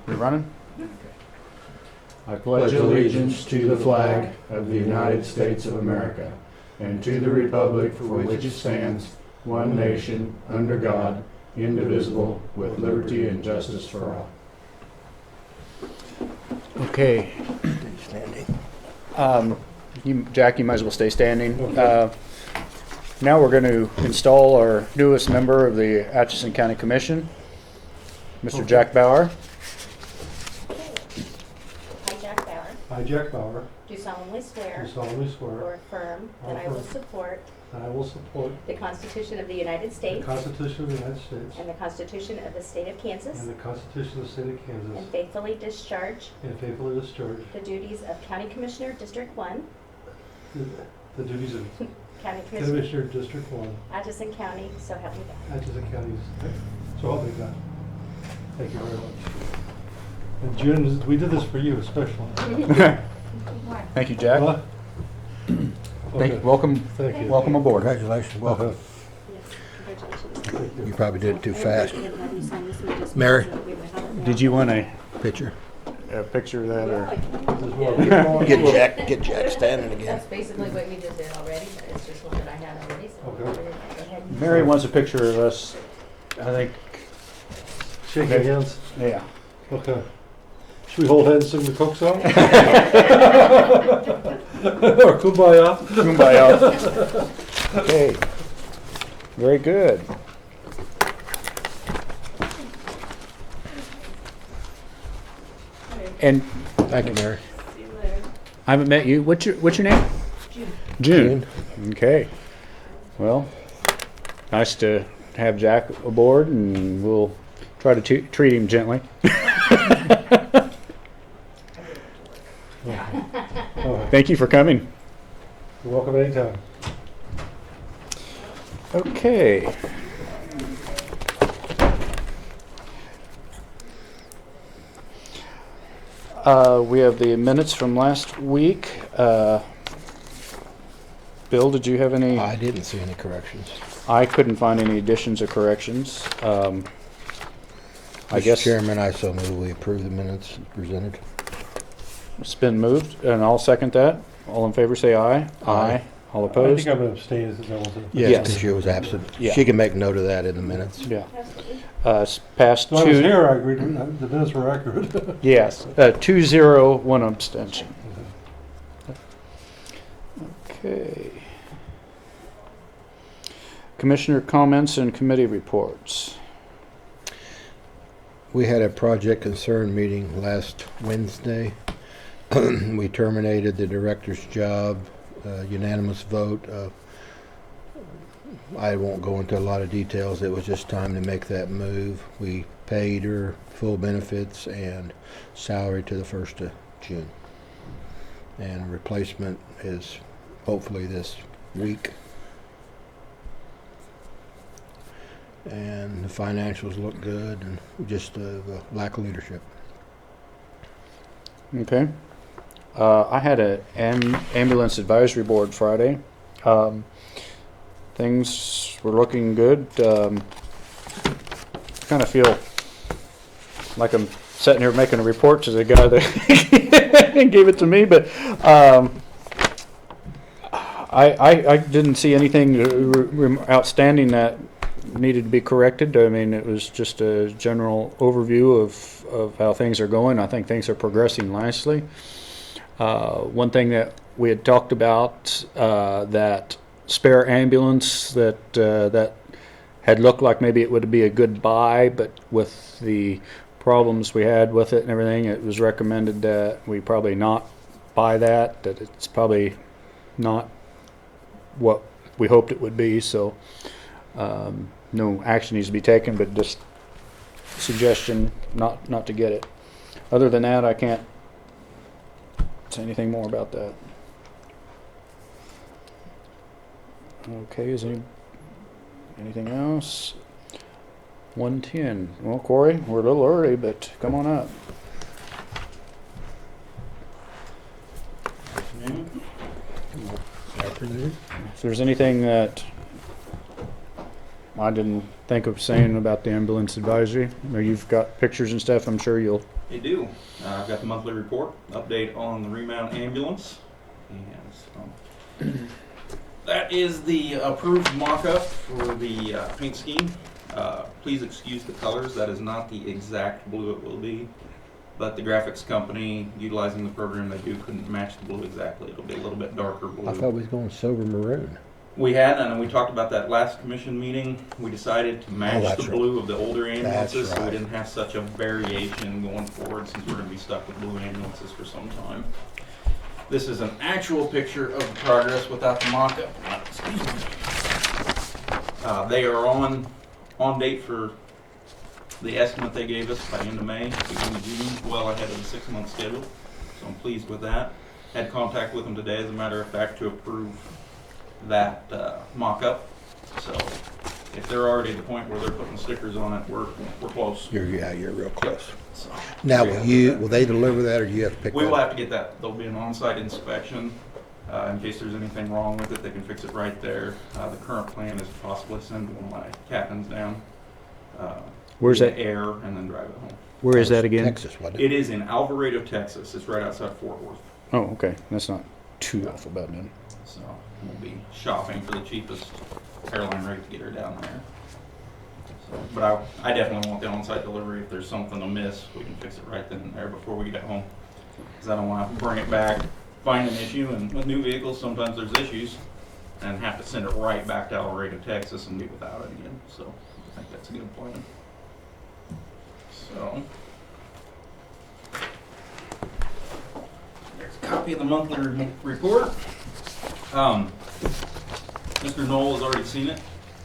We running? I pledge allegiance to the flag of the United States of America and to the republic for which it stands, one nation, under God, indivisible, with liberty and justice for all. Okay. Jack, you might as well stay standing. Okay. Now we're going to install our newest member of the Atchison County Commission, Mr. Jack Bauer. I, Jack Bauer, I, Jack Bauer, do solemnly swear do solemnly swear or affirm that I will support that I will support the Constitution of the United the States Constitution of the United States and the Constitution of the State of Kansas, and the Constitution of the State of and Kansas, faithfully discharge and faithfully discharge the duties of County Commissioner, District 1, the duties of County Commissioner, Commissioner District 1, Atchison County, so help me God. Atchison County. So help me God. Thank you very much. And June, we did this for you especially. Thank you, Jack. Huh? Okay. Welcome, Thank you. welcome aboard. Congratulations, welcome. Congratulations. You probably did it too fast. Mary? Did you want a Picture. picture of that? Or? This is what- Get Jack standing again. That's basically what we just did already, but it's just one that I had already, so Okay. go ahead and- Mary wants a picture of us, I think. Shaking hands. Yeah. Okay. Should we hold hands and sing the Coke song? Or Kumbaya? Kumbaya. Okay. Very good. And Thank you, Mary. I haven't met you. What's your name? June. Okay. Well, nice to have Jack aboard, and we'll try to treat him gently. All right. Thank you for coming. You're welcome anytime. Okay. We have the minutes from last week. Bill, did you have any? I didn't see any corrections. I couldn't find any additions or corrections. I Mr. guess Chairman, I so move we approve the minutes presented. it's been moved, and I'll second that. All in favor, say aye. Aye. All I opposed? think I'm going to abstain since I wasn't. Yes. Because she was absent. Yeah. She can make note of that in the minutes. Yeah. Absolutely. Passed When I was 2. here, I agreed, the minutes were accurate. Yes. 2-0, 1 abstention. Okay. Commissioner comments and committee reports. We had a project concern meeting last Wednesday. We terminated the director's job, unanimous vote. I won't go into a lot of details. It was just time to make that move. We paid her full benefits and salary to the 1st of June. And a replacement is hopefully this week. And the financials look good, and just the lack of leadership. Okay. I had an ambulance advisory board Friday. Things were looking good. Kind of feel like I'm sitting here making a report to the guy that gave it to me, but I didn't see anything outstanding that needed to be corrected. I mean, it was just a general overview of how things are going. I think things are progressing nicely. One thing that we had talked about, that spare ambulance that had looked like maybe it would be a good buy, but with the problems we had with it and everything, it was recommended that we probably not buy that it's probably not what we hoped it would be. So no action needs to be taken, but just suggestion not to get it. Other than that, I can't say anything more about that. Okay, is anything else? 110. Well, Corey, we're a little early, but come on up. Afternoon. If there's anything that I didn't think of saying about the ambulance advisory. Now, you've got pictures and stuff, I'm sure you'll, They do. I've got the monthly report, update on the remount ambulance. And so that is the approved mock-up for the paint scheme. Please excuse the colors. That is not the exact blue it will be. But the graphics company, utilizing the program they do, couldn't match the blue exactly. It'll be a little bit darker blue. I thought we was going silver maroon. We had, and we talked about that last commission meeting. We decided to match that's the right. blue of the older ambulances, so we right. didn't have such a variation going forward, since we're gonna be stuck with blue ambulances for some time. This is an actual picture of the progress without the mock-up. Excuse me. They are on date for the estimate they gave us by end of May, beginning of June, well ahead of the 6-month schedule. So I'm pleased with that. Had contact with them today, as a matter of fact, to approve that mock-up. So if they're already at the point where they're putting stickers on it, we're close. You're real close. So, Now, will they deliver that, or do you have to pick we that will up? have to get that. There'll be an on-site inspection. In case there's anything wrong with it, they can fix it right there. The current plan is to possibly send one of my captains down. Where's via that? air and then drive it home. Where is that again? Texas, wasn't it? It is in Alvarado, Texas. It's right outside Fort Worth. Oh, okay. That's not too awful bad then. So we'll be shopping for the cheapest airline rate to get her down there. So, but I definitely want the on-site delivery. If there's something amiss, we can fix it right then and there before we get it home. Because I don't want to bring it back, find an issue, and with new vehicles, sometimes there's issues, and have to send it right back to Alvarado, Texas, and be without it again. So I think that's a good plan. So there's a copy of the monthly report. Mr. Knoll has already seen it.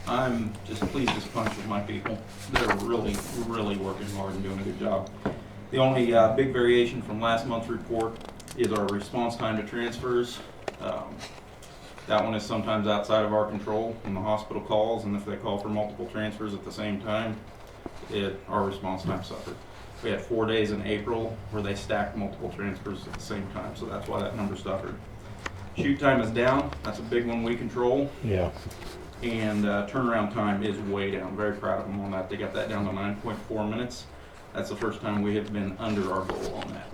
I'm just pleased as punch with my people. They're really, really working hard and doing a good job. The only big variation from last month's report is our response time to transfers. That one is sometimes outside of our control when the hospital calls, and if they call for multiple transfers at the same time, our response time suffered. We had 4 days in April where they stacked multiple transfers at the same time, so that's why that number suffered. Shoot time is down. That's a big one we control. Yeah. And turnaround time is way down. Very proud of them on that. They got that down to 9.4 minutes. That's the first time we have been under our goal on that.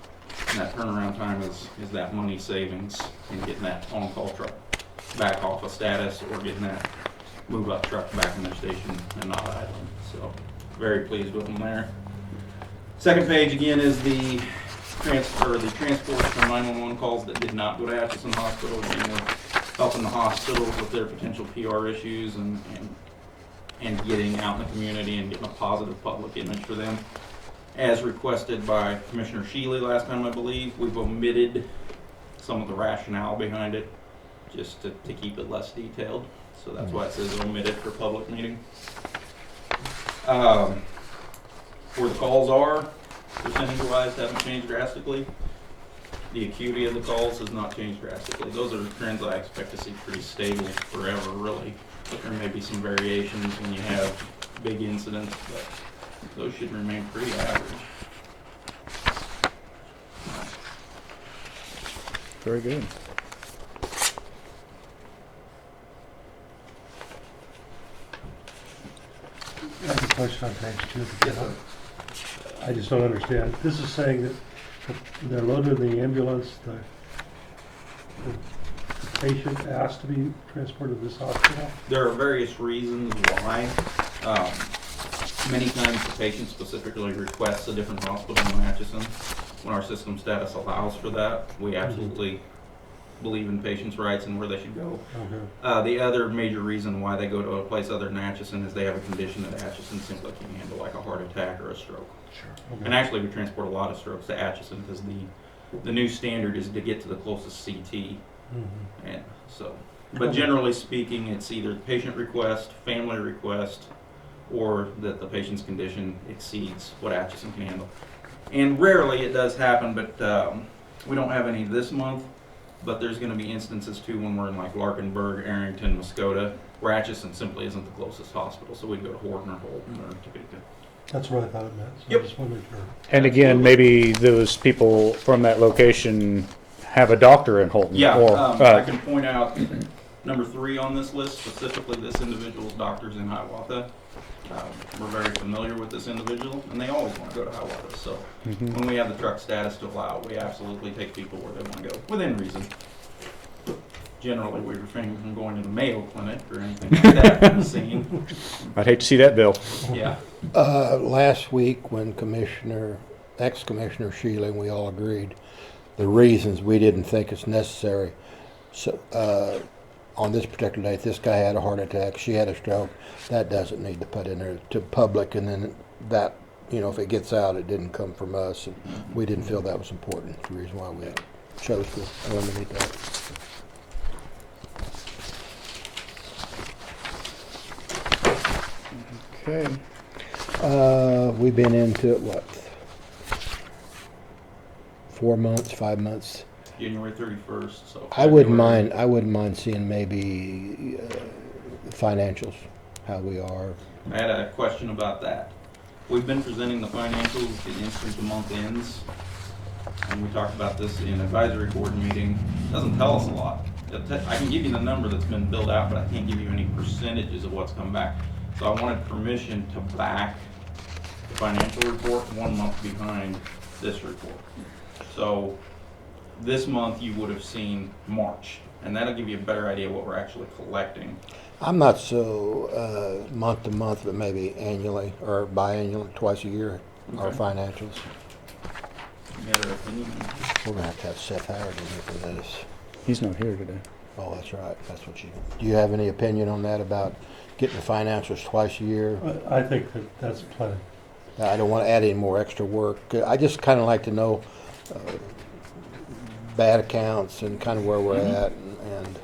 And that turnaround time is that money savings in getting that on-call truck back off of status, or getting that move-up truck back in their station and not idling. So very pleased with them there. Second page again is the transport from 911 calls that did not go to Atchison Hospital. Again, we're helping the hospitals with their potential PR issues and getting out in the community and getting a positive public image for them. As requested by Commissioner Shealy last time, I believe, we've omitted some of the rationale behind it just to keep it less detailed. So that's why it says omitted for public meeting. Where the calls are, percentage-wise, haven't changed drastically. The acuity of the calls has not changed drastically. Those are trends I expect to see pretty stable forever, really. But there may be some variations when you have big incidents, but those should remain pretty average. Very good. I have a question on page 2. I just don't understand. This is saying that they're loaded in the ambulance, the patient asked to be transported to this hospital? There are various reasons why. Many times the patient specifically requests a different hospital in Atchison. When our system status allows for that, we absolutely believe in patients' rights and where they should go. Okay. The other major reason why they go to a place other than Atchison is they have a condition that Atchison simply can't handle, like a heart attack or a stroke. Sure. Okay. And actually, we transport a lot of strokes to Atchison because the new standard is to get to the closest CT. Mhm. And so, but generally speaking, it's either patient request, family request, or that the patient's condition exceeds what Atchison can handle. And rarely it does happen, but we don't have any this month. But there's going to be instances too when we're in like Larkenburg, Arrington, Muskota, where Atchison simply isn't the closest hospital. So we'd go to Horton or Holton or Topeka. That's what I thought it meant. So Yep. I just wanted to make sure. And again, maybe those people from that location have a doctor in Holton. Yeah, Or, I can point out Number 3 on this list, specifically this individual's doctors in Hiawatha. We're very familiar with this individual, and they always want to go to Hiawatha. So when we have the truck status to allow, we absolutely take people where they want to go, within reason. Generally, we refrain from going to the Mayo Clinic or anything like that in the scene. I'd hate to see that bill. Yeah. Last week, when ex-Commissioner Shealy, and we all agreed, the reasons we didn't think it's necessary. So, on this particular date, this guy had a heart attack, she had a stroke. That doesn't need to put in there to public, and then that, if it gets out, it didn't come from us, and we didn't feel that was important. That's the reason why we chose to eliminate that. Okay. We've been into it, what? 4 months, 5 months. January 31st. So I wouldn't February. mind seeing maybe financials, how we are. I had a question about that. We've been presenting the financials, the instant the month ends, and we talked about this in advisory board meeting. Doesn't tell us a lot. I can give you the number that's been billed out, but I can't give you any percentages of what's come back. So I wanted permission to back the financial report 1 month behind this report. So this month you would have seen March, and that'll give you a better idea of what we're actually collecting. I'm not so month to month, but maybe annually or biannually, twice a year, our Okay. financials. Any other opinion? We're gonna have Seth Howard in here for this. He's not here today. Oh, that's right. That's what you. Do you have any opinion on that about getting the financials twice a year? I think that's plenty. I don't want to add any more extra work. I just kind of like to know bad accounts and kind of where we're at, and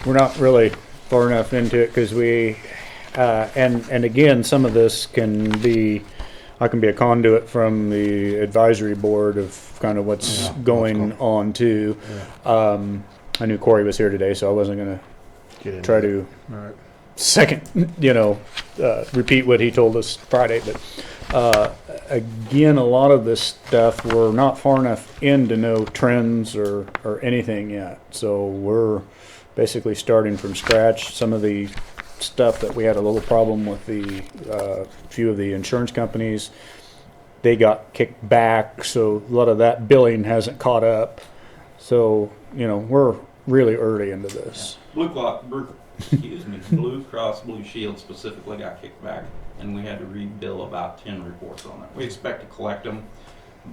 We're not really far enough into it because we, and again, some of this can be, I can be a conduit from the advisory board of kind of what's Yeah, going what's on too. yeah, I knew Corey was here today, so I wasn't gonna get into try it. to All right. second, repeat what he told us Friday, but again, a lot of this stuff, we're not far enough in to know trends or anything yet. So we're basically starting from scratch. Some of the stuff that we had a little problem with the few of the insurance companies, they got kicked back, so a lot of that billing hasn't caught up. So, we're really early into this. Blue Cross Blue Shield specifically got kicked back, and we had to rebill about 10 reports on it. We expect to collect them,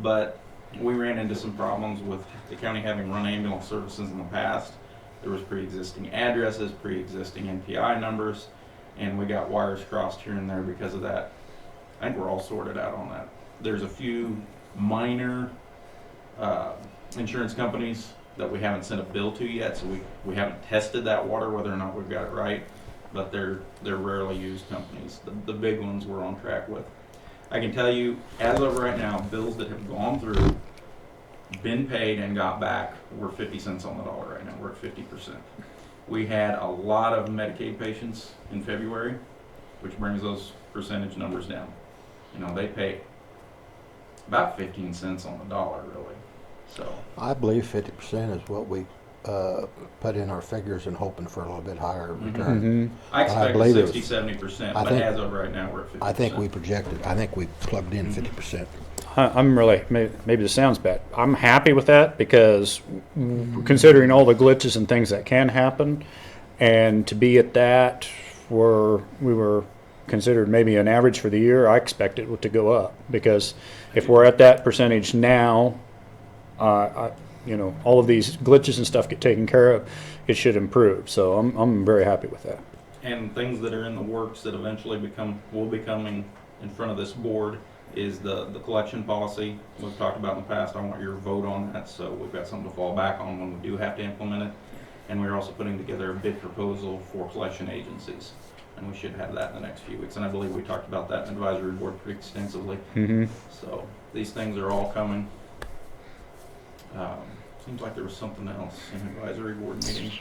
but we ran into some problems with the county having run ambulance services in the past. There was pre-existing addresses, pre-existing NPI numbers, and we got wires crossed here and there because of that. I think we're all sorted out on that. There's a few minor insurance companies that we haven't sent a bill to yet, so we haven't tested that water, whether or not we've got it right, but they're rarely used companies. The big ones we're on track with. I can tell you, as of right now, bills that have gone through, been paid and got back, we're 50 cents on the dollar right now. We're at 50%. We had a lot of Medicaid patients in February, which brings those percentage numbers down. They pay about 15 cents on the dollar, really. So I believe 50% is what we put in our figures and hoping for a little bit higher return. I expect believe it 60-70%, I but think- as of right now, we're at 50%. I think we projected. I think we plugged in 50%. I'm really, maybe this sounds bad. I'm happy with that because considering all the glitches and things that can happen, and to be at that, we were considered maybe an average for the year. I expect it to go up because if we're at that percentage now, all of these glitches and stuff get taken care of, it should improve. So I'm very happy with that. And things that are in the works that eventually will be coming in front of this board is the collection policy we've talked about in the past. I want your vote on that, so we've got something to fall back on when we do have to implement it. And we're also putting together a bid proposal for collection agencies, and we should have that in the next few weeks. And I believe we talked about that in advisory board pretty extensively. Mm-hmm. So these things are all coming. Seems like there was something else in advisory board meeting.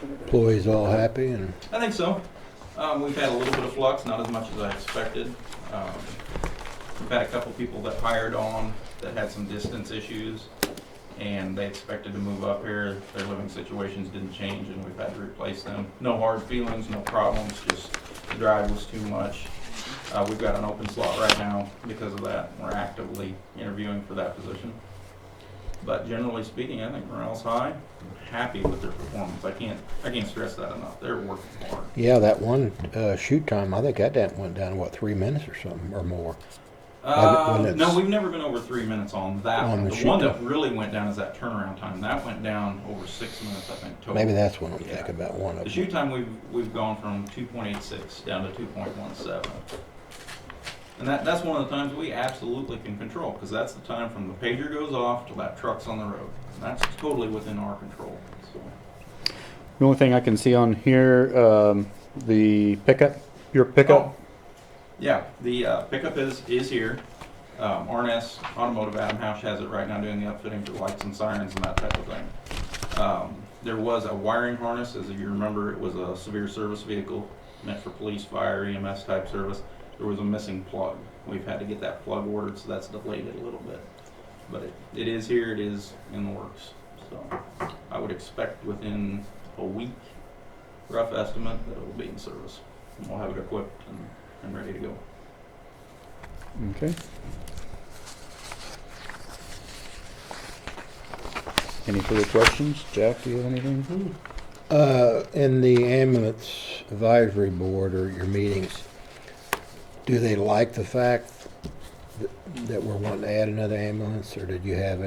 Employees all happy, and I think so. We've had a little bit of flux, not as much as I expected. We've had a couple people that hired on that had some distance issues. and they expected to move up here. Their living situations didn't change, and we've had to replace them. No hard feelings, no problems, just the drive was too much. We've got an open slot right now because of that. We're actively interviewing for that position. But generally speaking, I think morale's high. I'm happy with their performance. I can't stress that enough. They're working hard. Yeah, that one shoot time, I think that went down to what, 3 minutes or something or more. When it's- No, we've never been over 3 minutes on that On one. the The shoot one time. that really went down is that turnaround time. That went down over 6 minutes, I think, total. Maybe that's what I'm Yeah. thinking about. One of The shoot them. time, we've gone from 2.86 down to 2.17. And that's one of the times we absolutely can control, because that's the time from the pager goes off till that truck's on the road. And that's totally within our control, so. The only thing I can see on here, the pickup, your pickup. Oh, yeah, the pickup is here. RNS Automotive, Adam Hausch has it right now doing the upfitting for lights and sirens and that type of thing. There was a wiring harness, as you remember, it was a severe service vehicle meant for police, fire, EMS type service. There was a missing plug. We've had to get that plug ordered, so that's delayed it a little bit. But it is here, it is in the works. So I would expect within a week, rough estimate, that it will be in service. And we'll have it equipped and ready to go. Okay. Any further questions? Jack, do you have anything? In the ambulance advisory board or your meetings, do they like the fact that we're wanting to add another ambulance, or did they have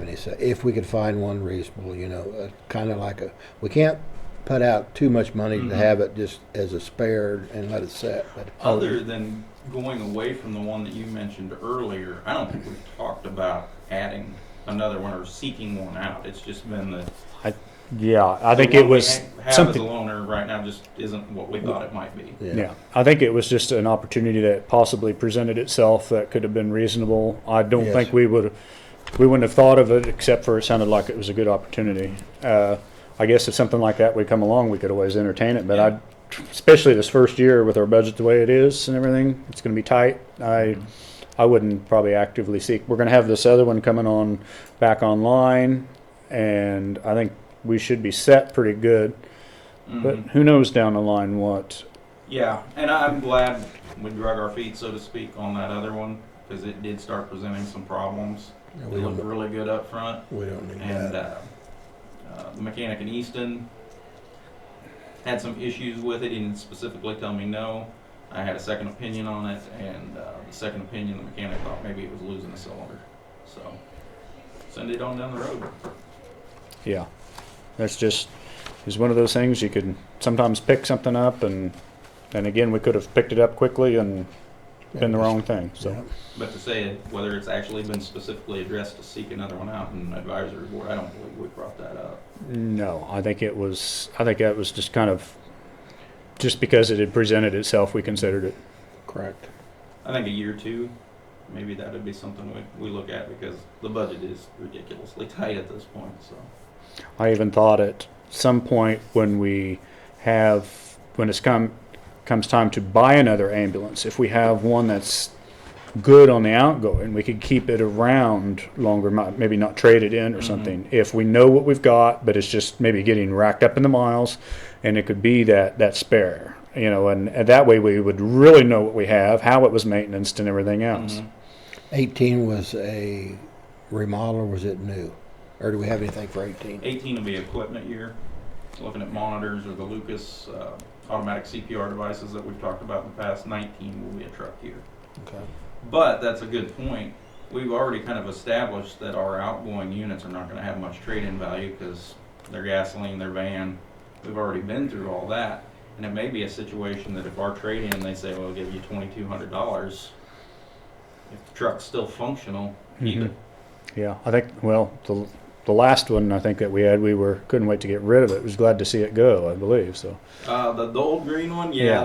any say? If we could find one reasonable, kind of like we can't put out too much money Mhm. to have it just as a spare and let it sit. But Other than going away from the one that you mentioned earlier, I don't think we've talked about adding another one or seeking one out. It's just been the Yeah, I think the it one we was have something. as a loaner right now just isn't what we thought it might be. Yeah, I think it was just an opportunity that possibly presented itself that could have been reasonable. I don't Yes. think we wouldn't have thought of it, except for it sounded like it was a good opportunity. I guess if something like that would come along, we could always entertain it. But Yeah. especially this first year with our budget the way it is and everything, it's going to be tight. I wouldn't probably actively seek. We're going to have this other one coming on back online, and I think we should be set pretty good. But Mhm. who knows down the line what? Yeah, and I'm glad we drug our feet, so to speak, on that other one, because it did start presenting some problems. we It looked don't, really good up front. we don't need And that. the mechanic in Easton had some issues with it. He didn't specifically tell me no. I had a second opinion on it, and the second opinion, the mechanic thought maybe it was losing a cylinder. So send it on down the road. Yeah, that's just is one of those things you could sometimes pick something up, and again we could have picked it up quickly and been the wrong thing. So Yeah. But to say whether it's actually been specifically addressed to seek another one out in advisory board, I don't believe we brought that up. no, I think that was just kind of just because it had presented itself, we considered it. Correct. I think a year or two, maybe that would be something we look at, because the budget is ridiculously tight at this point. So I even thought at some point when it's comes time to buy another ambulance, if we have one that's good on the outgoing, we could keep it around longer, maybe not trade it in or something. If we know what we've got, but it's just maybe getting racked up in the miles, and it could be that spare, and that way we would really know what we have, how it was maintained, and everything else. 18 was a remodel, or was it new? Or do we have anything for 18? 18 will be equipment year. Looking at monitors or the Lucas automatic CPR devices that we've talked about in the past. 19 will be a truck year. Okay. But that's a good point. We've already kind of established that our outgoing units are not going to have much trade-in value because they're gasoline, they're van. We've already been through all that. And it may be a situation that if our trade-in, they say, well, we'll give you $2,200. If the truck's still functional, keep it. Yeah, I think, the last one I think that we had, couldn't wait to get rid of it. Was glad to see it go, I believe, so. The old green one, Yeah.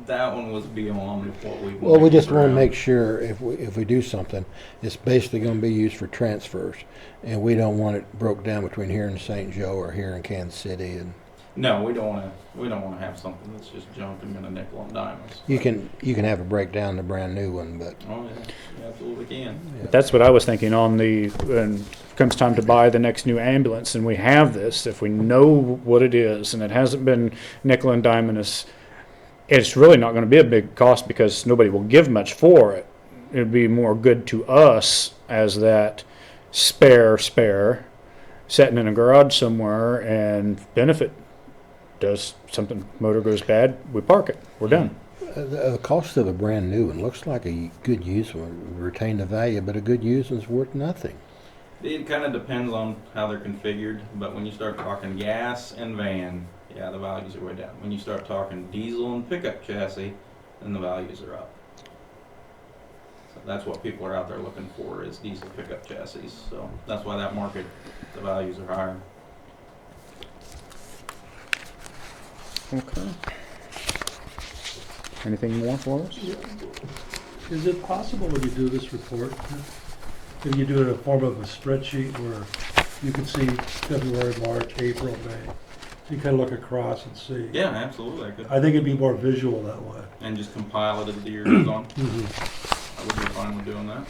that one was beyond what we. Well, we just want to around. make sure if we do something, it's basically going to be used for transfers, and we don't want it broke down between here and St. Joe or here in Kansas City. And No, we don't wanna have something that's just junk and gonna nickel and dime us. You can have a breakdown the brand new one, but Oh, yeah, you absolutely can. That's what I was thinking on when it comes time to buy the next new ambulance and we have this, if we know what it is and it hasn't been nickel and diming us, it's really not going to be a big cost because nobody will give much for it. It'd be more good to us as that spare sitting in a garage somewhere, and benefit does something, motor goes bad, we park it, we're done. the cost of a brand new one looks like a good used one, retain the value, but a good used one's worth nothing. It kind of depends on how they're configured, but when you start talking gas and van, yeah, the values are way down. When you start talking diesel and pickup chassis, then the values are up. So that's what people are out there looking for, is diesel pickup chassis. So that's why that market, the values are higher. Okay. Anything more for us? Is it possible when you do this report, if you do it in a form of a spreadsheet where you can see February, March, April, May? So you kind of look across and see. Yeah, absolutely. I could. I think it'd be more visual that way. And just compile it as the year goes on. Mm-hmm. I would be fine with doing that.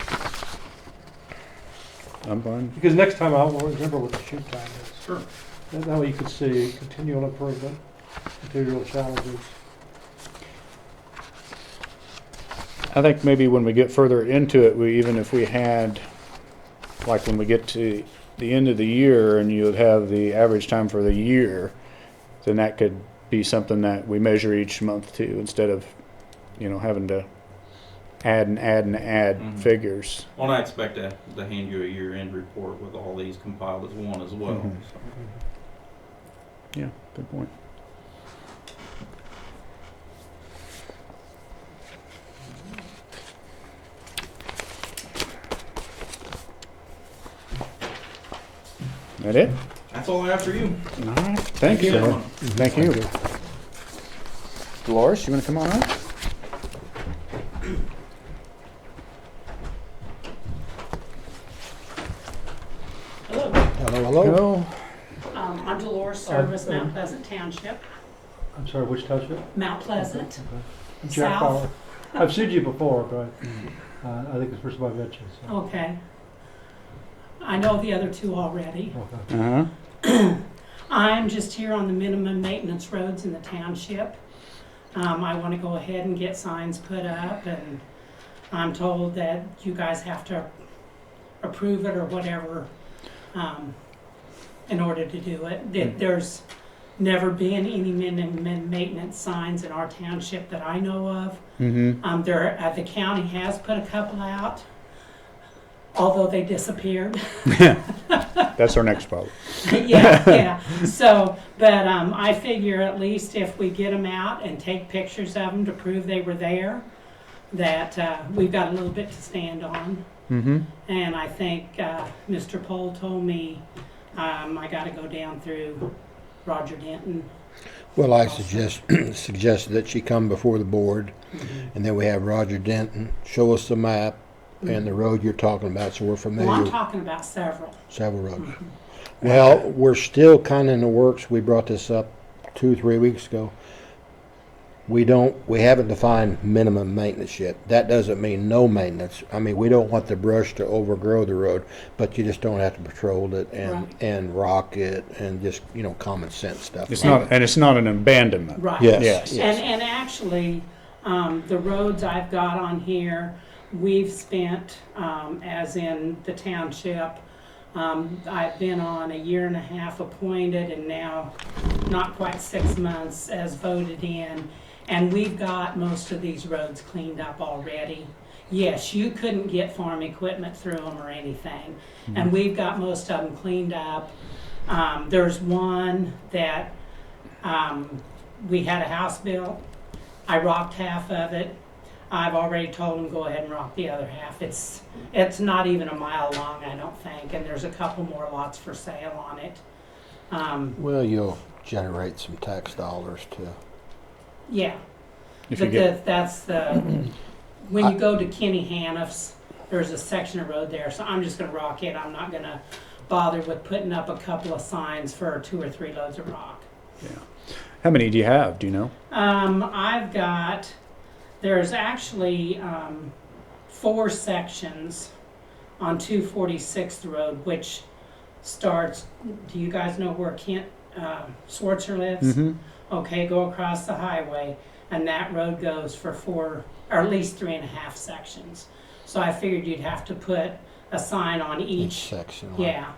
I'm fine. Because next time I'll remember what the shoot time is. Sure. That way you could see continual improvement, continual challenges. I think maybe when we get further into it, even if we had, like when we get to the end of the year and you would have the average time for the year, then that could be something that we measure each month too, instead of, having to add Mhm. figures. Well, and I expect to hand you a year-end report with all these compiled as one as well. Mhm. So. Yeah, good point. That it? That's all I have for you. All right. Thank you. gentlemen. Thank you. Dolores, you want to come on up? Hello, Hello. Hello. I'm Dolores Service, Mount Pleasant Township, I'm sorry, which township? Mount Pleasant. Jack South. Bauer. I've seen you before, but I think it's the first time I've met you. So. Okay. I know the other two already. Okay. Uh-huh. I'm just here on the minimum maintenance roads in the township. I want to go ahead and get signs put up, and I'm told that you guys have to approve it or whatever in order to do it. There's never been any minimum maintenance signs in our township that I know of. Mm-hmm. The county has put a couple out, although they disappeared. That's our next problem. yeah. So, but I figure at least if we get them out and take pictures of them to prove they were there, that we've got a little bit to stand on. Mm-hmm. And I think Mr. Pohl told me I got to go down through Roger Denton. Well, I suggested that she come before the board, and then we have Roger Denton show us the map and the road you're talking about, so we're familiar Well, I'm with talking about several. several roads. Well, we're still kind of in the works. We brought this up 2 or 3 weeks ago. We haven't defined minimum maintenance yet. That doesn't mean no maintenance. I mean, we don't want the brush to overgrow the road, but you just don't have to patrol it Right. and rock it and just, common sense stuff. It's not an abandonment. Right. Yes. And actually, the roads I've got on here, we've spent, as in the township, I've been on 1.5 years appointed, and now not quite 6 months as voted in. And we've got most of these roads cleaned up already. Yes, you couldn't get farm equipment through them or anything. And we've got most of them cleaned up. There's one that we had a house built. I rocked half of it. I've already told them go ahead and rock the other half. It's not even a mile long, I don't think, and there's a couple more lots for sale on it. Well, you'll generate some tax dollars to. Yeah, If you but get, that's the, when you go to Kenny Haniff's, there's a section of road there, so I'm just gonna rock it. I'm not gonna bother with putting up a couple of signs for 2 or 3 loads of rock. How many do you have? Do you know? I've got, there's actually 4 sections on 246th Road, which starts, do you guys know where Kent Swartzer lives? Mm-hmm. Okay, go across the highway, and that road goes for 4, or at least 3.5 sections. So I figured you'd have to put a sign on Each each, section. yeah.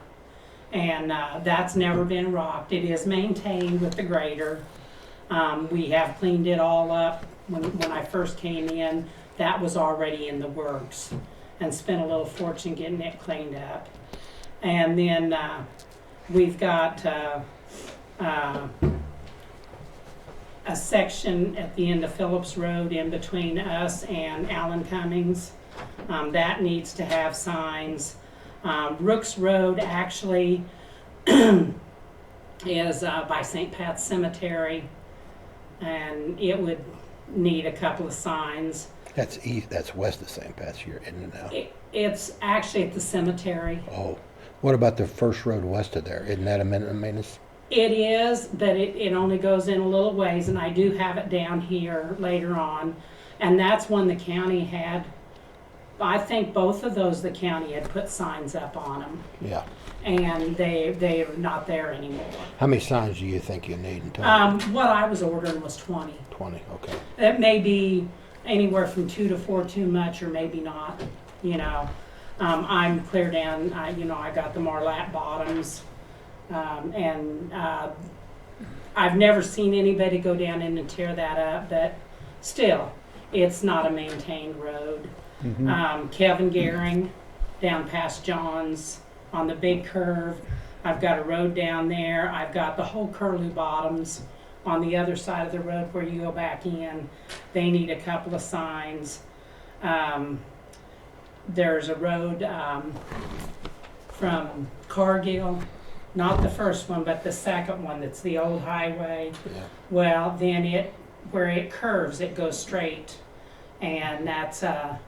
And that's never been rocked. It is maintained with the grader. We have cleaned it all up. When I first came in, that was already in the works, and spent a little fortune getting it cleaned up. And then we've got a section at the end of Phillips Road in between us and Allen Cummings. That needs to have signs. Rooks Road actually is by St. Pat's Cemetery, and it would need a couple of signs. That's east, that's west of St. Pat's here, isn't it now? It's actually at the cemetery. Oh, what about the first road west of there? Isn't that a minute maintenance? It is, but it only goes in a little ways, and I do have it down here later on. And that's when the county had, I think both of those, the county had put signs up on them, Yeah. and they are not there anymore. How many signs do you think you need in total? What I was ordering was 20. 20, okay. It may be anywhere from 2 to 4 too much, or maybe not, you know. I'm clear down, I got the Marlatt bottoms, and I've never seen anybody go down in and tear that up, but still, it's not a maintained road. Kevin Gehring down past John's on the big curve. I've got a road down there. I've got the whole Curlew Bottoms on the other side of the road where you go back in. They need a couple of signs. There's a road from Cargill, not the first one, but the second one, that's the old highway. Yeah. Well, then where it curves, it goes straight, and that's Tom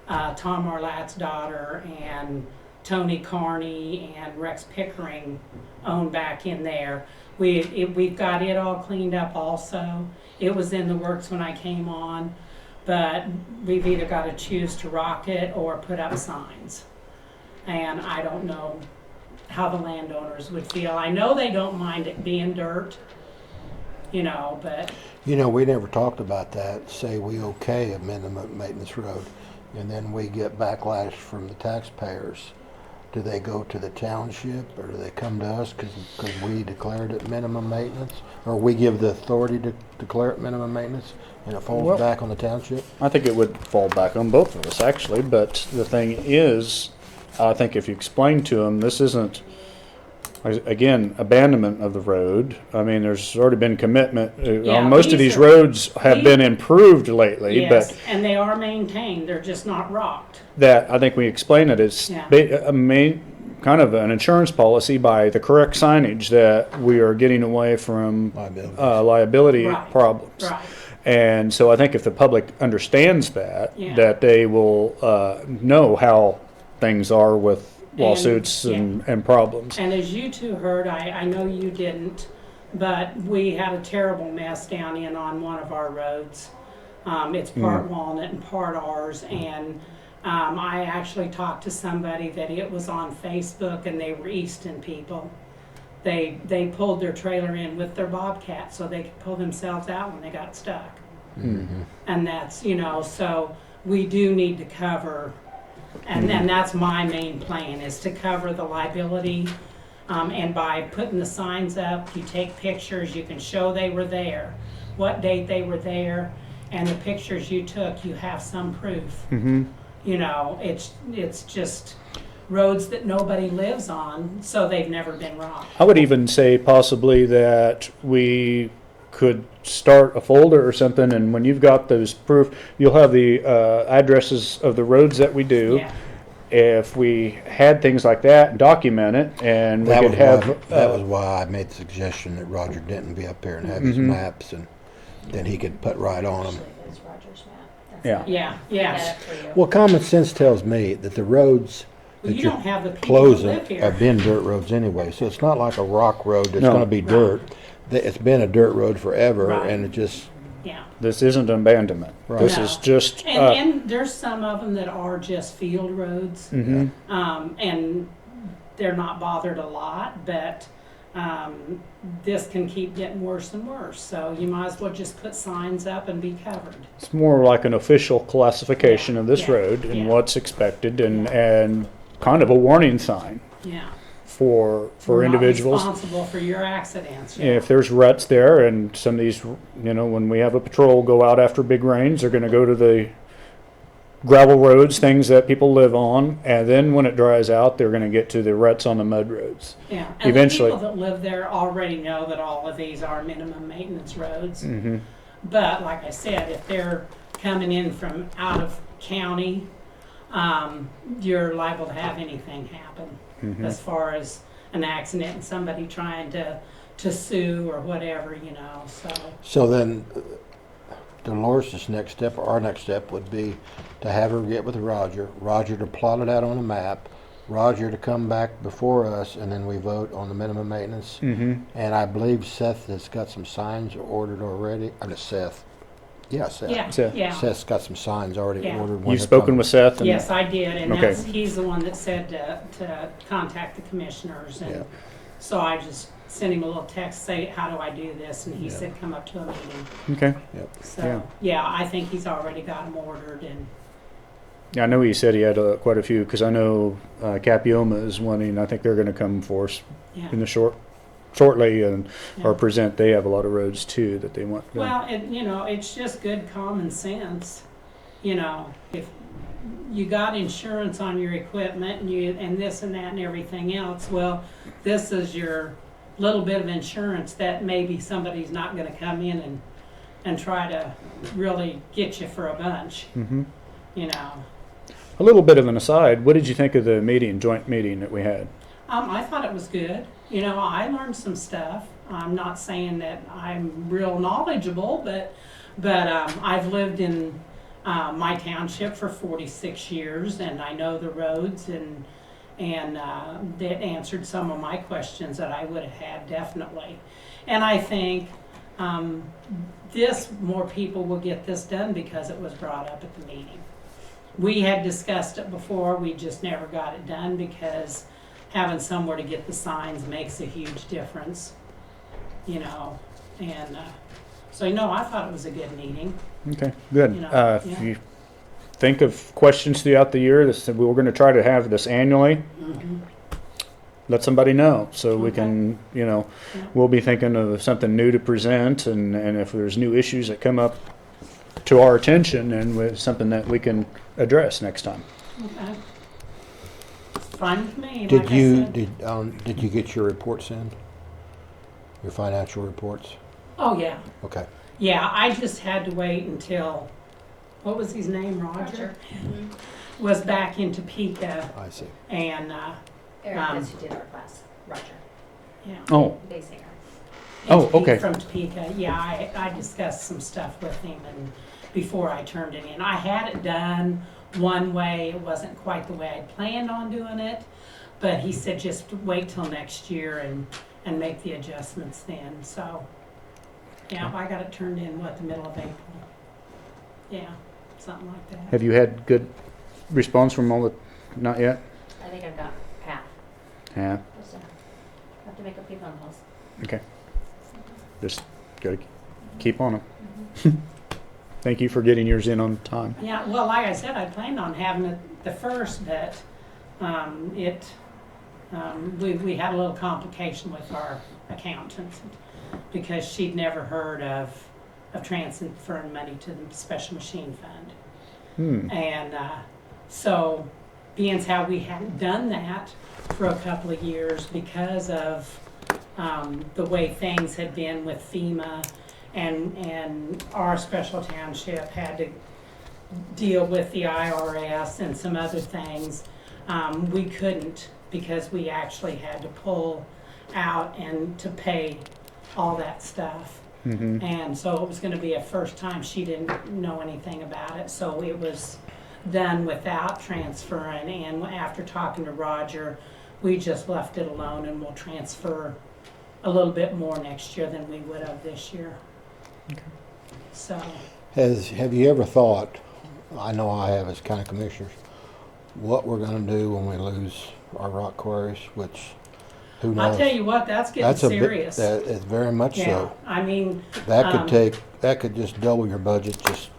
Marlatt's daughter and Tony Carney and Rex Pickering own back in there. We've got it all cleaned up also. It was in the works when I came on, but we've either got to choose to rock it or put up signs. And I don't know how the landowners would feel. I know they don't mind it being dirt, but You know, we never talked about that. Say we okay a minimum maintenance road, and then we get backlash from the taxpayers. Do they go to the township, or do they come to us because we declared it minimum maintenance? Or we give the authority to declare it minimum maintenance, and it falls Well- back on the township? I think it would fall back on both of us, actually, but the thing is, I think if you explain to them, this isn't, again, abandonment of the road. I mean, there's already been commitment. Yeah, On most of these these are- roads have been improved lately, yes, but and they are maintained. They're just not rocked. that, I think we explain it as Yeah. kind of an insurance policy by the correct signage that we are getting away from Liability. liability Right. problems. Right. And so I think if the public understands that, Yeah. that they will know how things are with lawsuits And, and problems. And as you two heard, I know you didn't, but we had a terrible mess down in on one of our roads. It's part Walnut and part ours, and I actually talked to somebody that it was on Facebook, and they were Easton people. They pulled their trailer in with their Bobcat so they could pull themselves out when they got stuck. And that's, so we do need to cover, and that's my main plan, is to cover the liability. And by putting the signs up, you take pictures, you can show they were there, what date they were there, and the pictures you took, you have some proof. It's just roads that nobody lives on, so they've never been rocked. I would even say possibly that we could start a folder or something, and when you've got those proof, you'll have the addresses of the roads that we do. Yeah. If we had things like that and document it, and we That could was have why, that was why I made the suggestion that Roger Denton be up there and have his maps, and then he could put right on them. Actually, it's Roger's map. Yeah. Yeah, I got yeah. it for you. Well, common sense tells me that the roads Well, that you you're don't have the people that closing live have here. been dirt roads anyway, so it's not like a rock road that's No. gonna be dirt. it's been a dirt road forever, Right. and it just, Yeah. This isn't abandonment. Right. This No. is just, And there's some of them that are just field roads. mhm. And they're not bothered a lot, but this can keep getting worse and worse. So you might as well just put signs up and be covered. It's more like an official classification Yeah, of this yeah, road and yeah. what's expected and kind of a warning sign Yeah. for We're not individuals. responsible for your accidents. If there's ruts there and some of these, when we have a patrol go out after big rains, they're gonna go to the gravel roads, things that people live on, and then when it dries out, they're gonna get to the ruts on the mud roads. Yeah. And Eventually. the people that live there already know that all of these are minimum maintenance roads. Mm-hmm. But like I said, if they're coming in from out of county, you're liable to have anything happen Mm-hmm. as far as an accident and somebody trying to sue or whatever, so then Dolores' next step, or our next step, would be to have her get with Roger to plot it out on a map, Roger to come back before us, and then we vote on the minimum maintenance. Mm-hmm. And I believe Seth has got some signs ordered already. I mean, Seth. Yeah, Seth. Yeah, Seth. yeah. Seth's got some signs already Yeah. ordered. when You've they're spoken coming. with Seth? And Yes, I did, and Okay. he's the one that said to contact the commissioners, Yeah. and so I just sent him a little text, say, how do I do this, and he Yeah. said, come up to a meeting. Okay. Yeah. So, yeah, I think he's already got them ordered, and, Yeah, I know he said he had quite a few, because I know Capioma is wanting, I think they're gonna come for us yeah. in the shortly and Yeah. or present. They have a lot of roads too that they want. done. Well, it's just good common sense. If you got insurance on your equipment and this and that and everything else, well, this is your little bit of insurance that maybe somebody's not gonna come in and try to really get you for a bunch, Mhm. A A little bit of an aside. What did you think of the joint meeting that we had? I thought it was good. I learned some stuff. I'm not saying that I'm real knowledgeable, but I've lived in my township for 46 years, and I know the roads, and that answered some of my questions that I would have had definitely. And I think more people will get this done because it was brought up at the meeting. We had discussed it before, we just never got it done because having somewhere to get the signs makes a huge difference, and so I thought it was a good meeting. Okay, good. Yeah. If you think of questions throughout the year, we're going to try to have this annually. Let somebody know so we Okay. can, we'll be thinking of something new to present, and if there's new issues that come up to our attention, and with something that we can address next time. Okay. Fine with me, Did like I you said. did you get your reports in? Your financial reports? Oh, yeah. Okay. Yeah, I just had to wait until, what was his name, Roger? Was back in Topeka, I see. and, Eric, that's who did our class, Roger, yeah. Oh, Basinger. Oh, Topeka- okay. From Topeka, yeah, I discussed some stuff with him and before I turned it in. I had it done one way, it wasn't quite the way I planned on doing it, but he said just wait till next year and make the adjustments then, so. Yeah, I got it turned in, the middle of April? Yeah, something like that. have you had good response from all the, not yet? I think I've got Pat, Yeah, just have to make a few phone calls. okay. Just gotta keep on them. Thank you for getting yours in on time. Yeah, well, like I said, I planned on having it the first, but we had a little complication with our accountant because she'd never heard of transferring money to the special machine fund. And so, being as how we hadn't done that for a couple of years because of the way things had been with FEMA, and our special township had to deal with the IRS and some other things. We couldn't because we actually had to pull out and to pay all that stuff. Mm-hmm. And so it was gonna be a first time, she didn't know anything about it, so it was done without transferring, and after talking to Roger, we just left it alone and we'll transfer a little bit more next year than we would have this year. So, Have you ever thought, I know I have as county commissioners, what we're gonna do when we lose our rock quarries, which, who knows? I'll tell you what, that's getting That's a bit, serious. that is very much Yeah, so. I mean, That could just double your budget just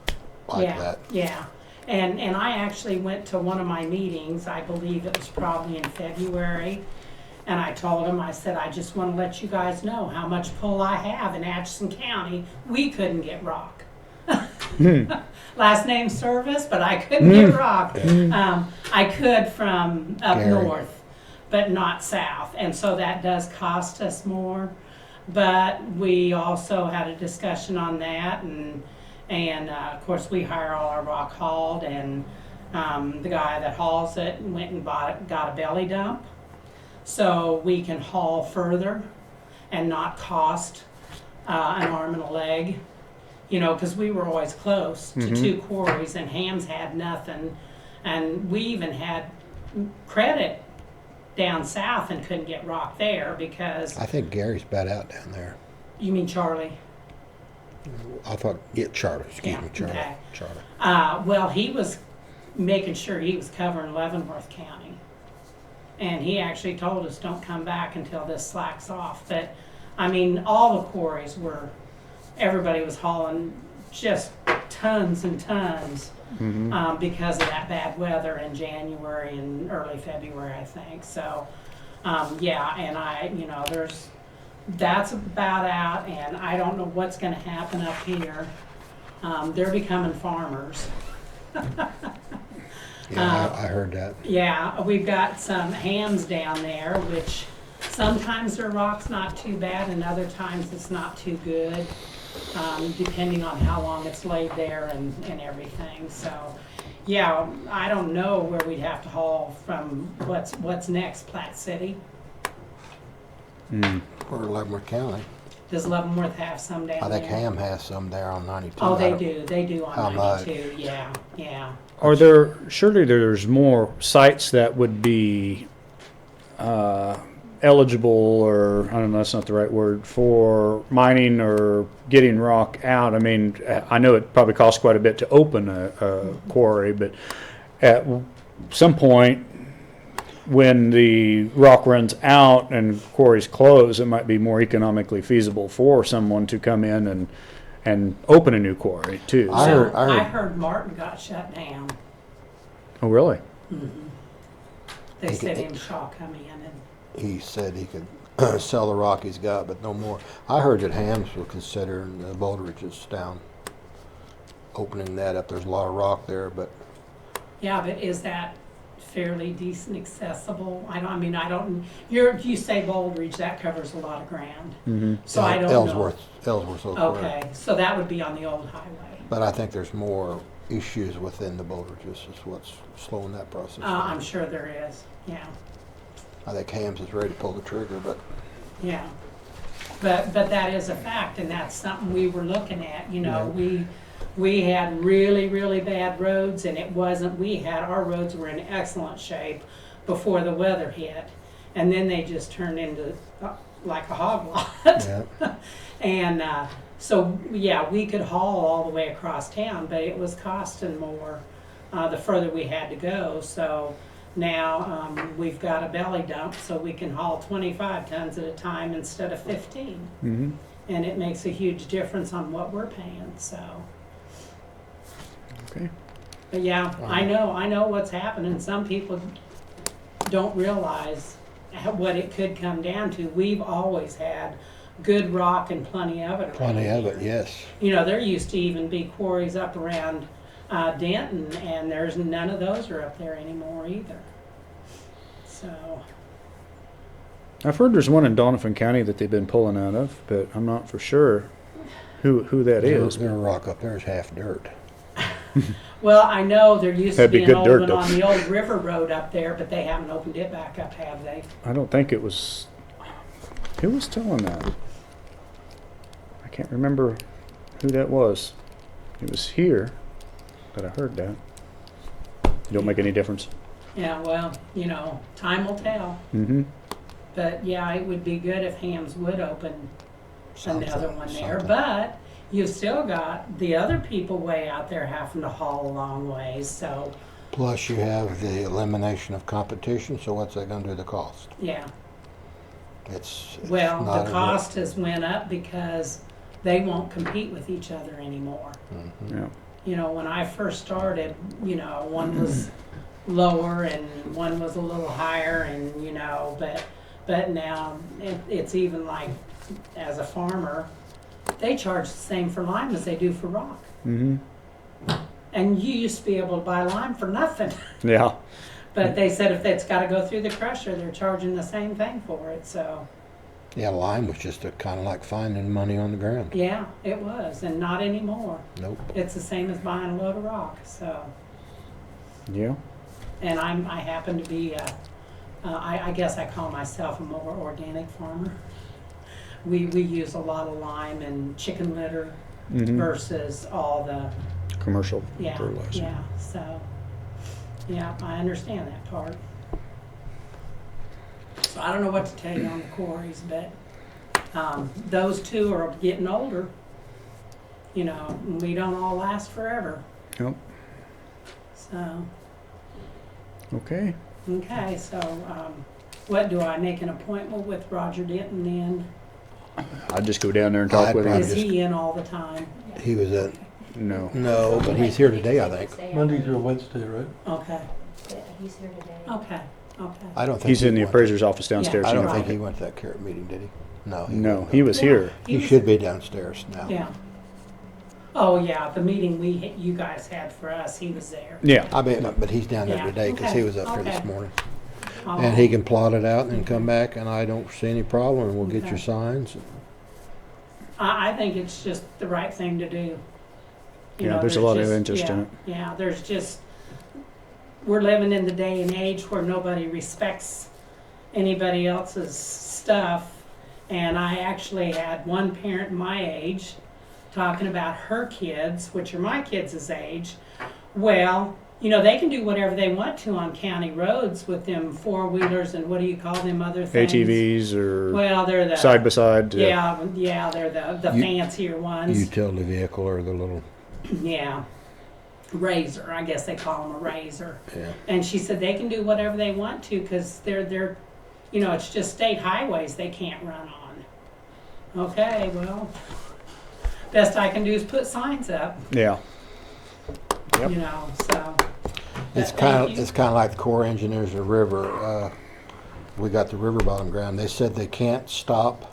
like yeah, that. yeah. And I actually went to one of my meetings, I believe it was probably in February, and I told him, I said, I just want to let you guys know how much pull I have in Atchison County. We couldn't get rock. Last name Service, but I couldn't get rock. I could from up Gary. north, but not south, and so that does cost us more. But we also had a discussion on that, and of course we hire all our rock hauled, and the guy that hauls it went and got a belly dump, so we can haul further and not cost an arm and a leg. You know, because we were always close to two quarries, and Hams had nothing, and we even had credit down south and couldn't get rock there because, I think Gary's bad out down there. you mean Charlie? I thought, Charlie, excuse Yeah, me, Charlie. okay. Charlie. Well, he was making sure he was covering Leavenworth County. And he actually told us, don't come back until this slacks off. But, I mean, all the quarries were, everybody was hauling just tons and tons because of that bad weather in January and early February, I think. So, yeah, and you know, that's about out, and I don't know what's gonna happen up here. They're becoming farmers. Yeah, I heard that. Yeah, we've got some Hams down there, which sometimes their rock's not too bad and other times it's not too good, depending on how long it's laid there and everything. So, yeah, I don't know where we'd have to haul from. What's next, Platte City? Or Leavenworth County. Does Leavenworth have some down I there? think Ham has some there on 92. Oh, I they don't- do How on much? 92, yeah. Surely there's more sites that would be eligible, or I don't know, that's not the right word, for mining or getting rock out. I mean, I know it probably costs quite a bit to open a quarry, but at some point when the rock runs out and quarries close, it might be more economically feasible for someone to come in and open a new quarry too. I So, heard- I heard Martin got shut down. Oh, really? They He said could- him Shaw come in and, He said he could sell the rock he's got, but no more. I heard that Hams were considering the Boulder Ridges down, opening that up. There's a lot of rock there, but yeah, but is that fairly decent accessible? I don't, you say Baldridge, that covers a lot of ground. So I don't know. Ellsworth, Oak Grove. Okay, so that would be on the old highway. But I think there's more issues within the Boulder Ridges is what's slowing that process down. I'm sure there is, yeah. I think Hams is ready to pull the trigger, but Yeah, but that is a fact, and that's something we were looking at, you know, we had really, really bad roads, and our roads were in excellent shape before the weather hit, and then they just turned into like a hog lot. yeah. And so, yeah, we could haul all the way across town, but it was costing more the further we had to go, so now we've got a belly dump, so we can haul 25 tons at a time instead of 15. Mm-hmm. And it makes a huge difference on what we're paying, so. Okay. But yeah, I know what's happening. Some people don't realize what it could come down to. We've always had good rock and plenty of it around Plenty of it, here. yes. You know, there used to even be quarries up around Denton, and there's none of those are up there anymore either. So, I've heard there's one in Donovan County that they've been pulling out of, but I'm not for sure who that is. Their rock up there is half dirt. well, I know there used to That'd be be an good old dirt, one though. on the old river road up there, but they haven't opened it back up, have they? I don't think it was. Who was telling that? I can't remember who that was. It was here that I heard that. Don't make any difference. Yeah, well, you know, time will tell. Mm-hmm. But yeah, it would be good if Hams would open another one there. Something. But you've still got the other people way out there having to haul a long ways. So Plus you have the elimination of competition, so what's that gonna do to the cost? yeah, It's well, not the a- cost has went up because they won't compete with each other anymore. Mhm. Yeah. You know, when I first started, you know, one was lower and one was a little higher, and you know, but now it's even like, as a farmer, they charge the same for lime as they do for rock. Mm-hmm. And you used to be able to buy lime for nothing. Yeah. But they said if it's got to go through the crusher, they're charging the same thing for it. So Yeah, lime was just kind of like finding money on the ground. yeah, it was, and not anymore. Nope. It's the same as buying a load of rock. So, Yeah. and I happen to be, I guess I call myself a more organic farmer. We use a lot of lime and chicken litter Mm-hmm. versus all the Commercial yeah fertilizer. yeah. So yeah, I understand that part. So I don't know what to tell you on the quarries, but those two are getting older. You know, we don't all last forever. Yep. So, Okay. okay, so what, do I make an appointment with Roger Denton then? I'd just go down there and talk I'd with him. probably Is he in all the time? He was at, No. no, but he's here today, I think. Monday through Wednesday, right? Okay, Yeah, he's here today. okay, okay. I don't think He's he in the went- appraiser's office downstairs. I don't now. think he went to that carrot meeting, did he? No. No, wouldn't he have. was here. He was- should be downstairs now. Yeah. Oh, yeah, the meeting you guys had for us, he was there. Yeah. I bet, but he's down there Yeah, today because okay, he was up here this okay. morning. Oh, And he can plot it out and then come back, and I don't see any problem, and we'll get Okay. your signs. I think it's just the right thing to do. You Yeah, know, there's a lot of just- interest in yeah, it. Yeah, there's just, we're living in the day and age where nobody respects anybody else's stuff. And I actually had one parent my age talking about her kids, which are my kids' age. Well, you know, they can do whatever they want to on county roads with them four-wheelers and what do you call them other things? ATVs or Well, they're the. side by side. Yeah, yeah, they're the U- fancier ones. Utility vehicle or the little, Yeah. Razor, I guess they call them a razor. yeah. And she said they can do whatever they want to because they're, you know, it's just state highways they can't run on. Okay, well, best I can do is put signs up, Yeah. Yep. you know, so. It's But kind thank of, you. it's kind of like the Corps of Engineers of the river. We got the river bottom ground. They said they can't stop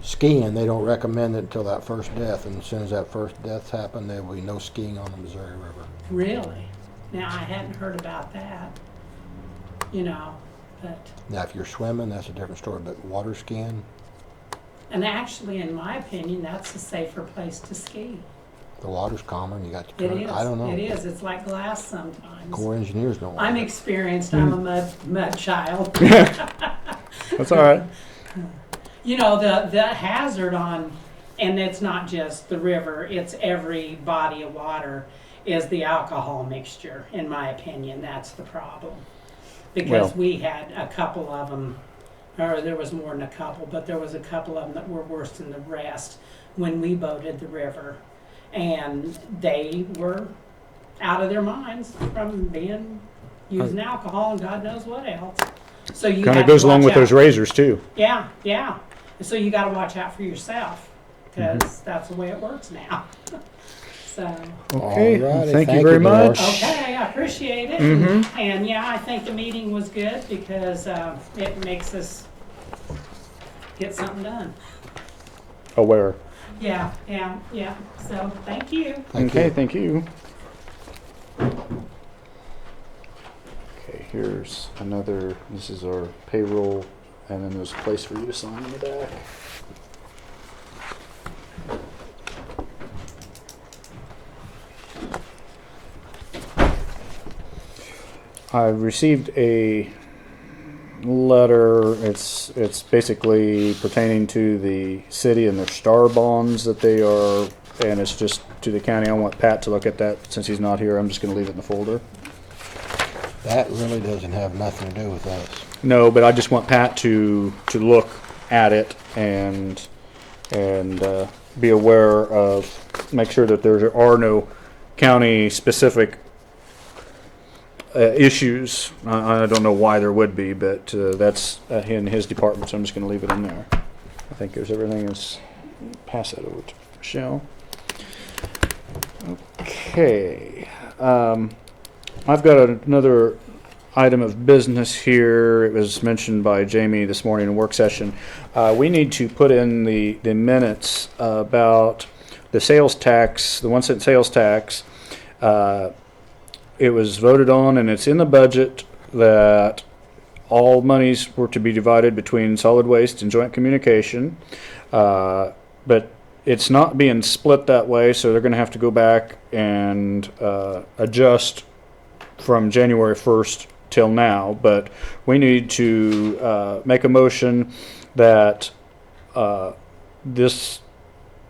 skiing. They don't recommend it until that first death. And as soon as that first death's happened, there will be no skiing on the Missouri River. Really? Now, I hadn't heard about that, you know, but, Now, if you're swimming, that's a different story. But water skiing, and actually, in my opinion, that's a safer place to ski. the water's calmer and you got the It current. is, I don't know. it is, it's like glass sometimes. Corps of Engineers don't I'm want it. experienced, I'm a mud child. That's all right. You know, the hazard on, and it's not just the river, it's every body of water, is the alcohol mixture, in my opinion. That's the problem. Because Well- we had a couple of them, or there was more than a couple, but there was a couple of them that were worse than the rest when we boated the river. And they were out of their minds from using alcohol and God knows what else. So you Kind have of to goes along watch with out. those razors too. Yeah, yeah. So you got to watch out for yourself because Mm-hmm. that's the way it works now. So, Okay. Alrighty, Thank you thank very you, much. Dolores. okay, I appreciate it. Mhm. And yeah, I think the meeting was good because it makes us get something done. Aware. Yeah, yeah, yeah. So thank you. Thank Okay. you. Thank you. Okay. Here's another. This is our payroll, and then there's a place for you to sign in the back. I received a letter. It's basically pertaining to the city and their star bonds that they are, and it's just to the county. I want Pat to look at that since he's not here. I'm just going to leave it in the folder. That really doesn't have nothing to do with us. No, but I just want Pat to look at it and be aware of, make sure that there are no county-specific issues. I don't know why there would be, but that's in his department, so I'm just going to leave it in there. I think there's everything is, pass that over to Michelle. Okay. I've got another item of business here. It was mentioned by Jamie this morning in a work session. We need to put in the minutes about the sales tax, the 1 cent sales tax. It was voted on and it's in the budget that all monies were to be divided between solid waste and joint communication. But it's not being split that way, so they're going to have to go back and adjust from January 1st till now. But we need to make a motion that this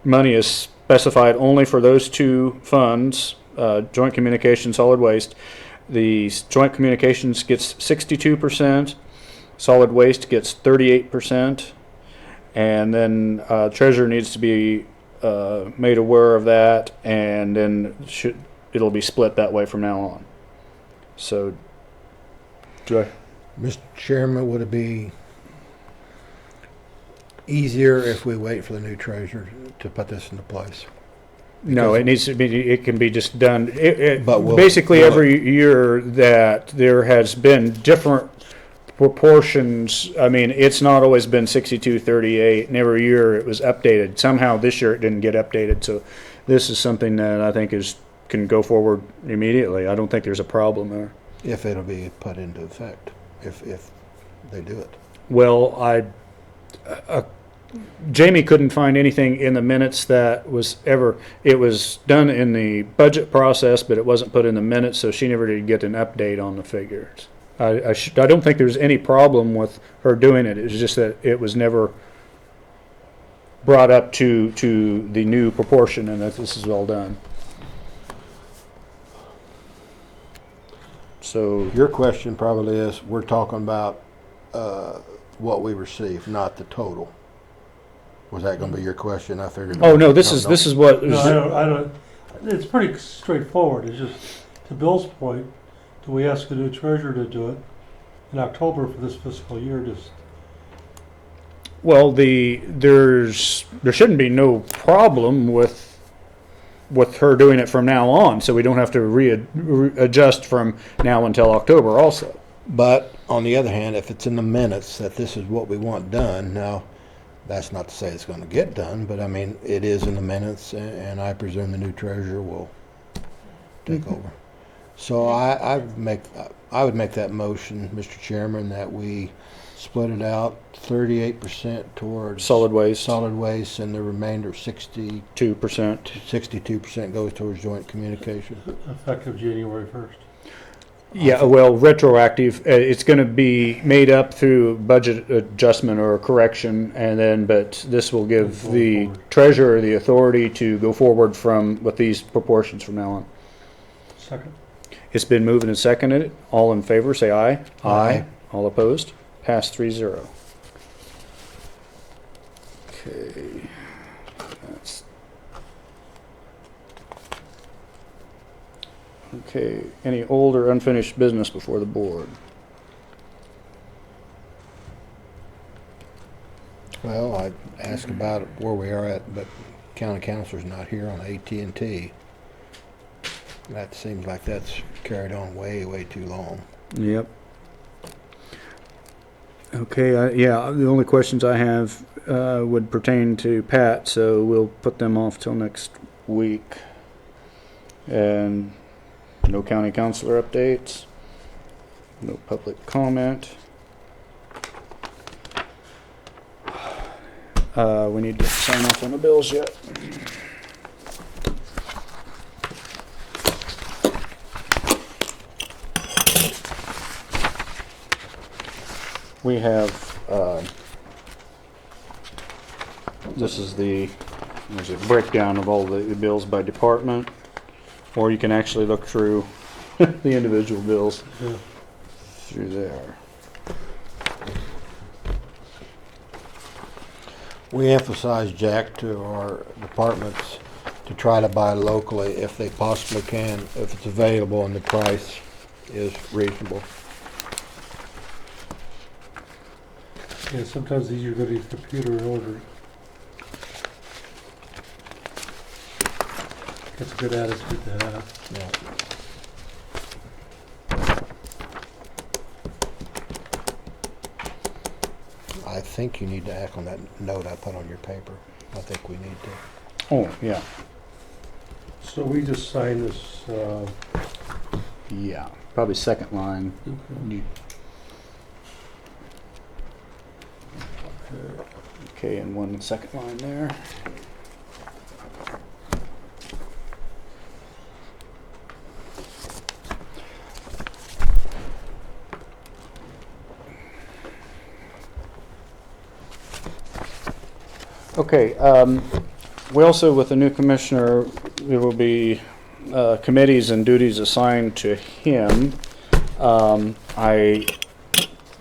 money is specified only for those two funds, joint communication, solid waste. The joint communications gets 62%, solid waste gets 38%, and then treasurer needs to be made aware of that, and then it'll be split that way from now on. So, Mr. Chairman, would it be easier if we wait for the new treasurer to put this into place? no, it needs to be. It can be just done. But Basically, every year that there has been different proportions. I mean, it's not always been 62-38, and every year it was updated. Somehow this year it didn't get updated, so this is something that I think can go forward immediately. I don't think there's a problem there. If it'll be put into effect, if they do it. Well, Jamie couldn't find anything in the minutes that was ever, it was done in the budget process, but it wasn't put in the minutes, so she never did get an update on the figures. I don't think there's any problem with her doing it. It's just that it was never brought up to the new proportion, and that this is all done. So Your question probably is, we're talking about what we received, not the total. Was that going to be your question? I figured. oh no, this is what No, I don't, it's pretty straightforward. It's just, to Bill's point, do we ask the new treasurer to do it in October for this fiscal year? Just well, there shouldn't be no problem with her doing it from now on, so we don't have to readjust from now until October also. But on the other hand, if it's in the minutes that this is what we want done, now that's not to say it's going to get done, but I mean, it is in the minutes, and I presume the new treasurer will take over. So I would make that motion, Mr. Chairman, that we split it out 38% towards Solid waste, solid waste, and the remainder 62% 2%. goes towards joint communication. effective January 1st. Yeah, well, retroactive. It's going to be made up through budget adjustment or correction, and then but this will give the treasurer the authority to go forward with these proportions from now on. Second. It's been moved and seconded. All in favor, say aye. Aye. All opposed? Passed 3-0. Okay. Okay. Any old or unfinished business before the board? Well, I'd ask about where we are at, but county councilor's not here on AT&T. That seems like that's carried on way, way too long. Yep. Okay, yeah, the only questions I have would pertain to Pat, so we'll put them off till next week. And no county councilor updates, no public comment. We need to sign off on the bills yet. We have, this is there's a breakdown of all the bills by department, or you can actually look through the individual bills. Yeah. through there. We emphasize, Jack, to our departments to try to buy locally if they possibly can, if it's available and the price is reasonable. Yeah, sometimes it's easier to go to your computer and order it. That's a good attitude to have. Yeah. I think you need to act on that note I put on your paper. I think we need to. Oh, yeah, So we just signed this, yeah, probably second line. You- Okay, and one second line there. Okay, we also, with the new commissioner, there will be committees and duties assigned to him. I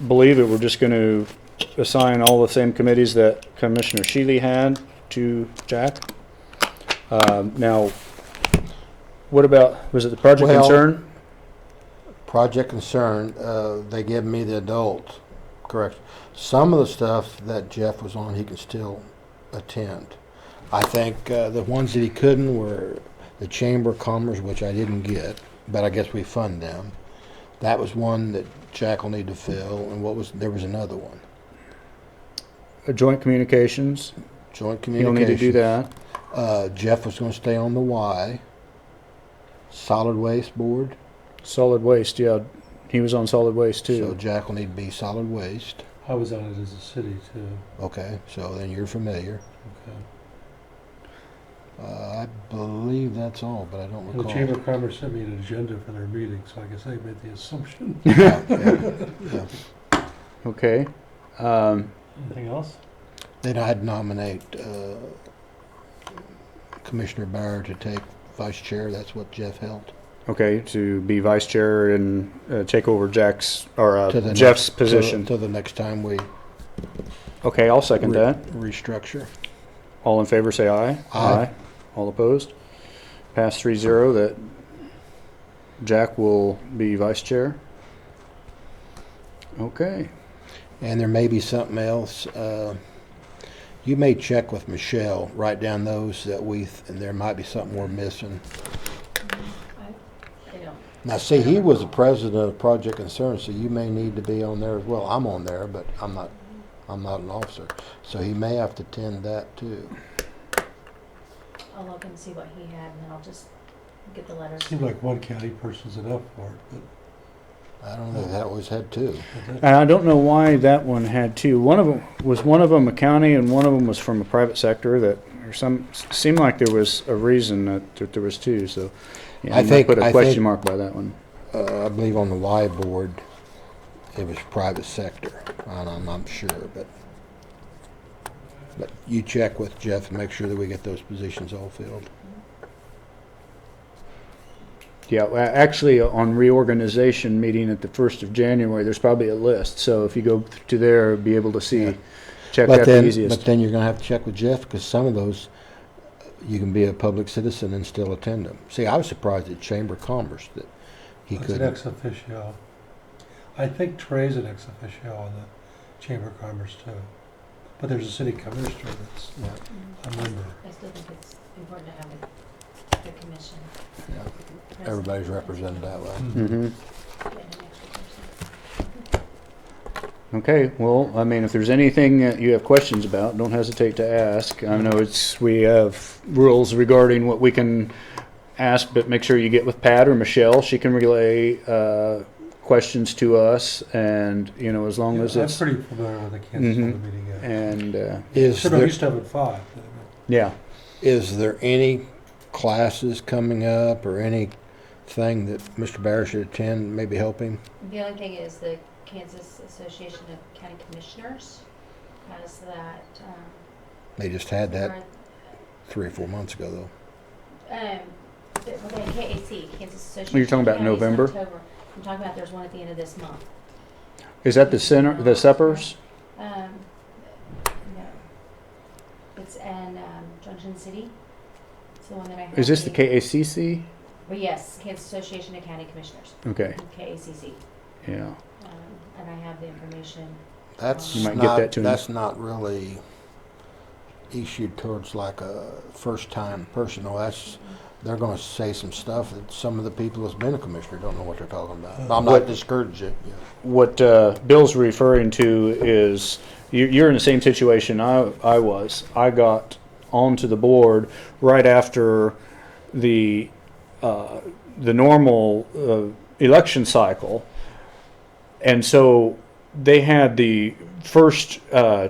believe that we're just going to assign all the same committees that Commissioner Shealy had to Jack. Now, what about, was it the project Well- concern? Project concern, they give me the adult, correct. Some of the stuff that Jeff was on, he can still attend. I think the ones that he couldn't were the Chamber of Commerce, which I didn't get, but I guess we fund them. That was one that Jack will need to fill, and there was another one. Joint communications, Joint he'll communication. need to do that. Jeff was going to stay on the Y. Solid Waste Board. Solid waste, yeah, he was on solid waste So too. Jack will need to be Solid Waste. I was on it as a city too. Okay, so then you're familiar. Okay. I believe that's all, but I don't And the recall. Chamber of Commerce sent me an agenda for their meeting, so I guess I made the assumption. Yeah. Okay, Anything else? Then I'd nominate Commissioner Bauer to take vice chair. That's what Jeff held. okay, to be vice chair and take over Jack's, or To the Jeff's next- position. Till the next time we Okay, I'll second that. restructure. All in favor, say aye. Aye. All opposed? Pass 3-0 that Jack will be vice chair. Okay. And there may be something else. You may check with Michelle, write down those that and there might be something we're missing. I don't. Now, see, he was the president of Project Concern, so you may need to be on there as well. I'm on there, but I'm not an officer. So he may have to attend that too. I'll look and see what he had, and then I'll just get the letters. Seemed like one county person's enough for it, I don't know, that always had two. but And I don't know why that one had two. One of them a county and one of them was from a private sector that, seemed like there was a reason that there was two, so. Yeah, I I'm gonna think- put a I question think- mark by that one. I believe on the Y board, it was private sector. I'm not sure, but you check with Jeff and make sure that we get those positions all filled. Yeah, well, actually, on reorganization meeting at the 1st of January, there's probably a list, so if you go to there, be able to see, Yeah. check But that the then easiest. you're gonna have to check with Jeff, because some of those, you can be a public citizen and still attend them. See, I was surprised at Chamber of Commerce that he it's an couldn't. ex officio. I think Trey's an ex officio on the Chamber of Commerce too. But there's a city commissioner that's a member. I still think it's important to have the commission. Yeah. present. Everybody's represented that way. Mhm. Get an extra person. Okay, well, I mean, if there's anything that you have questions about, don't hesitate to ask. I know we have rules regarding what we can ask, but make sure you get with Pat or Michelle. She can relay questions to us, and, as long as I'm it's, pretty familiar with the Kansas Mhm. Board meeting. and, Is So no, there, used to have it 5. yeah. is there any classes coming up or anything that Mr. Barry should attend, maybe help him? The only thing is the Kansas Association of County Commissioners has that, They just had that or, 3 or 4 months ago, though. KAC, Kansas Association. You're talking about of Counties in November? October. I'm talking about there's one at the end of this month. Is that the center, the Suppers? No. It's in, Junction City. It's the one that I have. Is this the KACC? Well, yes, Kansas Association of County Commissioners, Okay, KACC. yeah. And I have the information. That's You might get not, that to me. that's not really issued towards like a first-time person. No, that's, they're gonna say some stuff that some of the people that's been a commissioner don't know what they're talking about. I'm What- not discouraging it. What Bill's referring to is, you're in the same situation I was. I got onto the board right after the normal election cycle. And so they had the first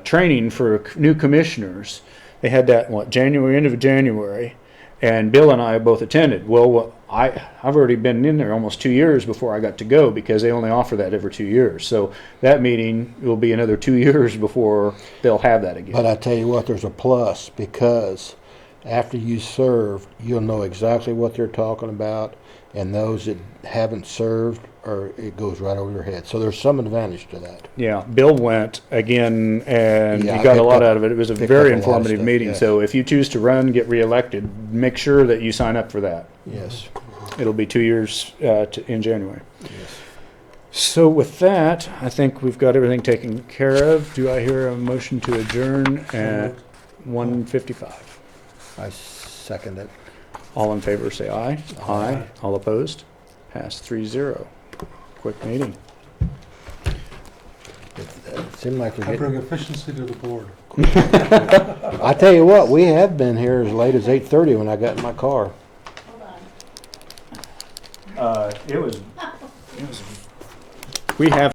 training for new commissioners. They had that, January, end of January. And Bill and I both attended. Well, I've already been in there almost 2 years before I got to go, because they only offer that every 2 years. So that meeting will be another 2 years before they'll have that again. But I tell you what, there's a plus, because after you serve, you'll know exactly what they're talking about, and those that haven't served, or it goes right over your head. So there's some advantage to that. Yeah, Bill went again, and Yeah, he I got a picked lot up- out of it. It was a picked very up a lot of informative stuff, meeting. yes. So if you choose to run, get reelected, make sure that you sign up for that. Yes. It'll be 2 years in January. Yes. So with that, I think we've got everything taken care of. Do I hear a motion to adjourn at 1:55? I second it. All in favor, say aye. Aye. All opposed? Pass 3-0. Quick meeting. It seemed like we're I getting, bring efficiency to the board. I tell you what, we have been here as late as 8:30 when I got in my car. Hold on. We have